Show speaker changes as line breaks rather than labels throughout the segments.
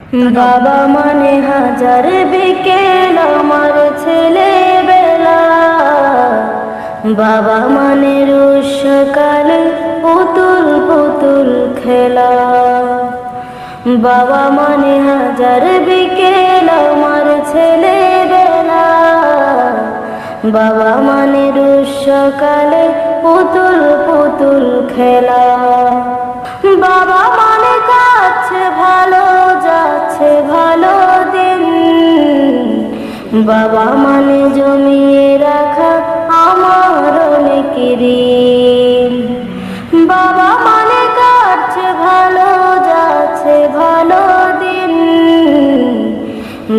বাবা মানে হাজার বিকেল আমার ছেলেবেলা, বাবা মানে রোজ সকালে পুতুল পুতুল খেলা। বাবা মানে হাজার বিকেল আমার ছেলেবেলা, বাবা মানে রোজ সকালে পুতুল পুতুল খেলা। বাবা মানে কাছে ভালো যাচ্ছে ভালো দিন, বাবা মানে জমিয়ে রাখা আমার অনেক ঋণ। বাবা মানে কাছে ভালো যাচ্ছে ভালো দিন,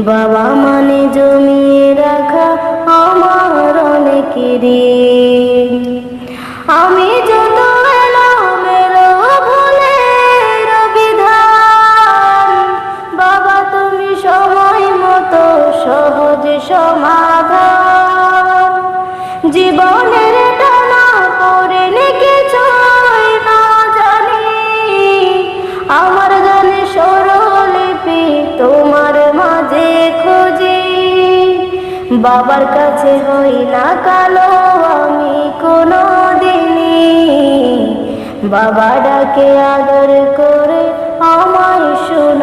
বাবা মানে জমিয়ে রাখা আমার অনেক ঋণ। আমি যত এলোমেলো ভুলের বিধান, বাবা তুমি সময় মতো সহজ সমাধান। জীবনের টানা পড়ে কিছুই না জানি, আমার গানে স্বরলিপি তোমার মাঝে খুঁজি। বাবার কাছে হই না কালো আমি কোনো দিনই, বাবা ডাকে আদর করে আমায় শুন